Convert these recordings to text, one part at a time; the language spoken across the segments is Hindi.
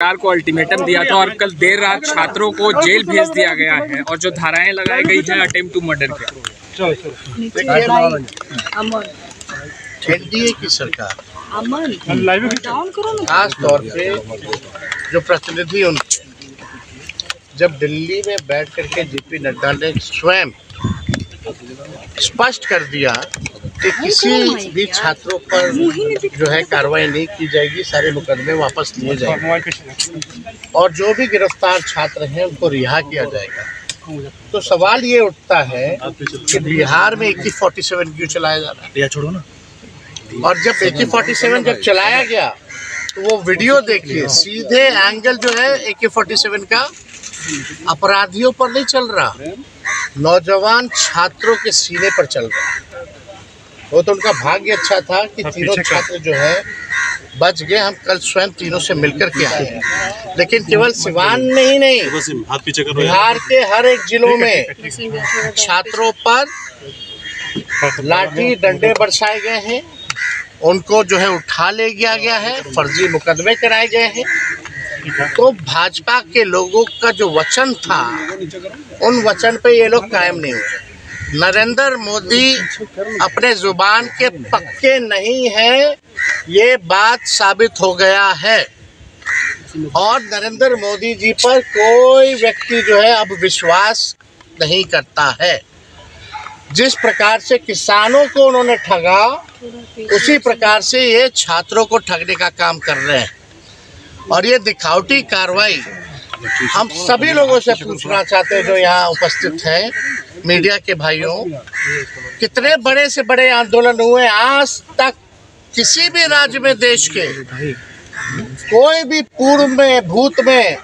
सरकार को अल्टीमेटम दिया था और कल देर रात छात्रों को जेल भेज दिया गया है और जो धाराएं लगाई गई हैं अटेम्प्ट टू मर्डर के। एनडीए की सरकार खास तौर पे जो प्रतिनिधि उनके जब दिल्ली में बैठ करके जेपी नड्डा ने स्वयं स्पष्ट कर दिया कि किसी भी छात्रों पर जो है कार्रवाई नहीं की जाएगी, सारे मुकदमे वापस लिए जाएंगे और जो भी गिरफ्तार छात्र हैं उनको रिहा किया जाएगा, तो सवाल ये उठता है कि बिहार में AK-47 क्यों चलाया जा रहा है? छोड़ो ना। और जब AK-47 जब चलाया गया तो वो वीडियो देखिए, सीधे एंगल जो है AK-47 का अपराधियों पर नहीं चल रहा, नौजवान छात्रों के सीने पर चल रहा। वो तो उनका भाग्य अच्छा था कि तीनों छात्र जो है बच गए। हम कल स्वयं तीनों से मिलकर के आए हैं, लेकिन केवल सिवान में ही नहीं, बिहार के हर एक जिलों में छात्रों पर लाठी डंडे बरसाए गए हैं, उनको जो है उठा ले गया है, फर्जी मुकदमे कराए गए हैं। तो भाजपा के लोगों का जो वचन था, उन वचन पे ये लोग कायम नहीं हुए। नरेंद्र मोदी अपने जुबान के पक्के नहीं हैं, ये बात साबित हो गया है और नरेंद्र मोदी जी पर कोई व्यक्ति जो है अब विश्वास नहीं करता है। जिस प्रकार से किसानों को उन्होंने ठगा, उसी प्रकार से ये छात्रों को ठगने का काम कर रहे हैं और ये दिखावटी कार्रवाई हम सभी लोगों से पूछना चाहते हैं जो यहाँ उपस्थित हैं, मीडिया के भाइयों, कितने बड़े से बड़े आंदोलन हुए आज तक किसी भी राज्य में देश के, कोई भी पूर्व में, भूत में,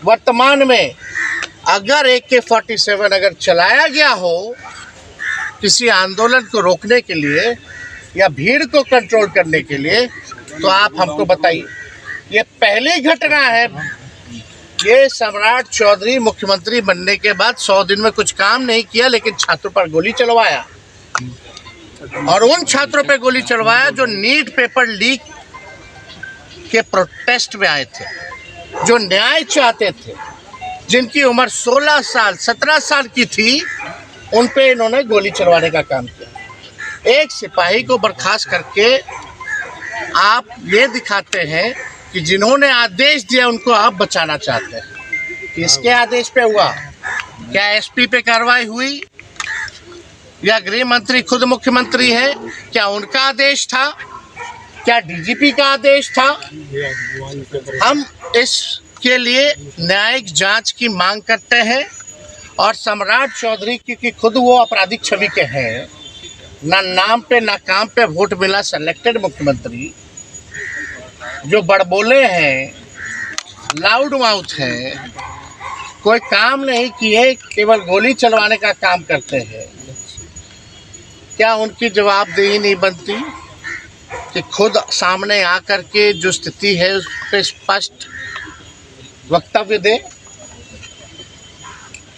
वर्तमान में अगर AK-47 अगर चलाया गया हो किसी आंदोलन को रोकने के लिए या भीड़ को कंट्रोल करने के लिए, तो आप हमको बताइए। ये पहली घटना है। ये सम्राट चौधरी मुख्यमंत्री बनने के बाद 100 दिन में कुछ काम नहीं किया, लेकिन छात्रों पर गोली चलवाया और उन छात्रों पर गोली चलवाया जो नीट पेपर लीक के प्रोटेस्ट में आए थे, जो न्याय चाहते थे, जिनकी उम्र 16 साल 17 साल की थी, उन पे इन्होंने गोली चलवाने का काम किया। एक सिपाही को बर्खास्त करके आप ये दिखाते हैं कि जिन्होंने आदेश दिया उनको आप बचाना चाहते हैं। किसके आदेश पे हुआ? क्या SP पे कार्रवाई हुई या गृह मंत्री खुद मुख्यमंत्री है, क्या उनका आदेश था? क्या DGP का आदेश था? हम इसके लिए न्यायिक जांच की मांग करते हैं और सम्राट चौधरी क्योंकि खुद वो आपराधिक छवि के हैं, ना नाम पे ना काम पे वोट मिला, सिलेक्टेड मुख्यमंत्री, जो बड़बोले हैं, लाउड माउथ हैं, कोई काम नहीं किए, केवल गोली चलवाने का काम करते हैं। क्या उनकी जवाबदेही नहीं बनती कि खुद सामने आकर के जो स्थिति है उस पर स्पष्ट वक्तव्य दे,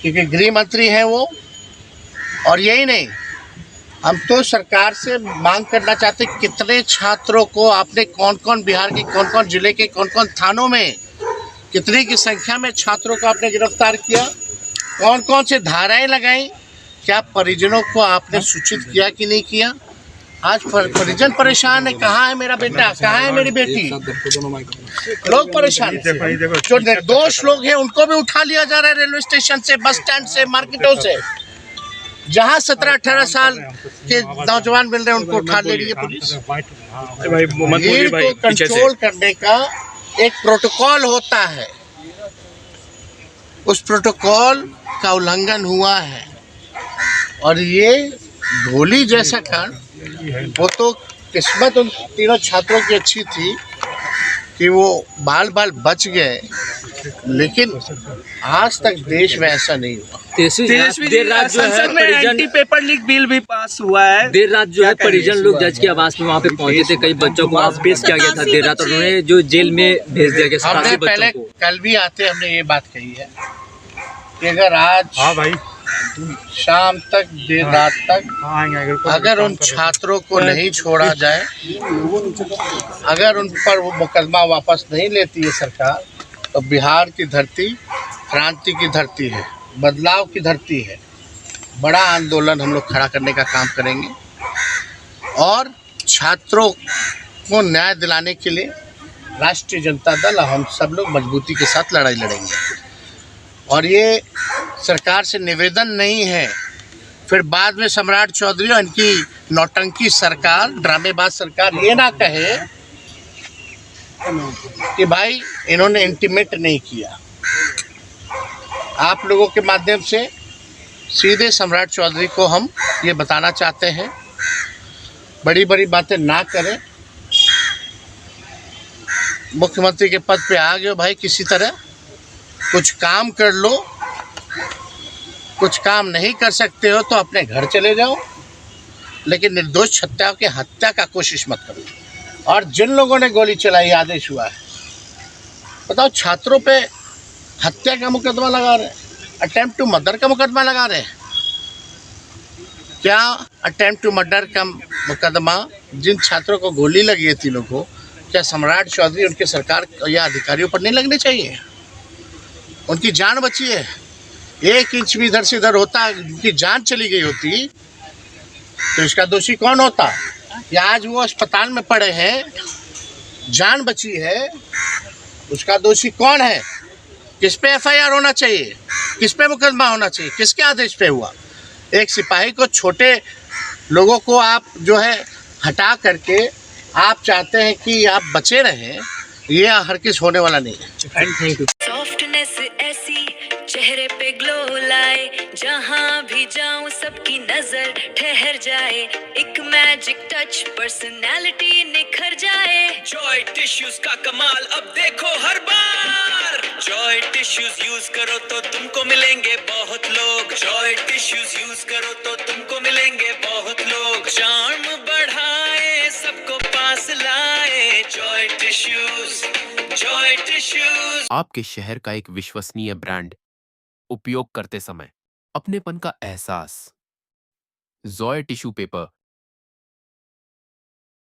क्योंकि गृह मंत्री हैं वो। और यही नहीं, हम तो सरकार से मांग करना चाहते हैं कितने छात्रों को आपने, कौन कौन बिहार के कौन कौन जिले के कौन कौन थानों में कितनी की संख्या में छात्रों को आपने गिरफ्तार किया, कौन कौन से धाराएं लगाई, क्या परिजनों को आपने सूचित किया कि नहीं किया? आज परिजन परेशान है, कहाँ है मेरा बेटा, कहाँ है मेरी बेटी, लोग परेशान हैं। जो निर्दोष लोग हैं उनको भी उठा लिया जा रहा है रेलवे स्टेशन से, बस स्टैंड से, मार्केटों से। जहाँ 17-18 साल के नौजवान मिल रहे हैं उनको उठा ले रही है पुलिस। भीड़ को कंट्रोल करने का एक प्रोटोकॉल होता है, उस प्रोटोकॉल का उल्लंघन हुआ है और ये गोली जैसा कांड, वो तो किस्मत उन तीनों छात्रों की अच्छी थी कि वो बाल बाल बच गए, लेकिन आज तक देश में ऐसा नहीं हुआ। देर रात जो है एंटी पेपर लीक बिल भी पास हुआ है। देर रात जो है परिजन लोग जज के आवास में वहाँ पे पहुंचे थे, कई बच्चों को वहाँ पेश किया गया था देर रात और उन्होंने जो जेल में भेज दिया गया। हमने पहले कल भी आते हमने ये बात कही है कि अगर आज शाम तक देर रात तक अगर उन छात्रों को नहीं छोड़ा जाए, अगर उन पर वो मुकदमा वापस नहीं लेती है सरकार, तो बिहार की धरती क्रांति की धरती है, बदलाव की धरती है। बड़ा आंदोलन हम लोग खड़ा करने का काम करेंगे और छात्रों को न्याय दिलाने के लिए राष्ट्रीय जनता दल हम सब लोग मजबूती के साथ लड़ाई लड़ेंगे। और ये सरकार से निवेदन नहीं है, फिर बाद में सम्राट चौधरी और इनकी नौटंकी सरकार, ड्रामेबाज सरकार ये ना कहे कि भाई इन्होंने इंटीमेट नहीं किया। आप लोगों के माध्यम से सीधे सम्राट चौधरी को हम ये बताना चाहते हैं, बड़ी बड़ी बातें ना करें। मुख्यमंत्री के पद पे आ गए हो भाई, किसी तरह कुछ काम कर लो। कुछ काम नहीं कर सकते हो तो अपने घर चले जाओ, लेकिन निर्दोष छत्याओं की हत्या का कोशिश मत करो। और जिन लोगों ने गोली चलाई, आदेश हुआ है, बताओ छात्रों पे हत्या का मुकदमा लगा रहे हैं, अटेम्प्ट टू मर्डर का मुकदमा लगा रहे हैं। क्या अटेम्प्ट टू मर्डर का मुकदमा जिन छात्रों को गोली लगी है, तीनों को, क्या सम्राट चौधरी उनके सरकार या अधिकारियों पर नहीं लगने चाहिए? उनकी जान बची है, 1 इंच भी इधर से इधर होता, उनकी जान चली गई होती तो इसका दोषी कौन होता? या आज वो अस्पताल में पड़े हैं, जान बची है, उसका दोषी कौन है? किस पे एफआईआर होना चाहिए? किस पे मुकदमा होना चाहिए? किसके आदेश पे हुआ? एक सिपाही को, छोटे लोगों को आप जो है हटा करके आप चाहते हैं कि आप बचे रहें, ये हर किस होने वाला नहीं है। Thank you. सॉफ्टनेस ऐसी चेहरे पे ग्लो लाए, जहां भी जाऊं सबकी नजर ठहर जाए, एक मैजिक टच पर्सनालिटी निखर जाए। जॉय टिश्यूज का कमाल अब देखो हर बार। जॉय टिश्यूज यूज करो तो तुमको मिलेंगे बहुत लोग। जॉय टिश्यूज यूज करो तो तुमको मिलेंगे बहुत लोग। चार्म बढ़ाए, सबको पास लाए। Joy tissues, Joy tissues. आपके शहर का एक विश्वसनीय ब्रांड, उपयोग करते समय अपनेपन का एहसास। Joy tissue paper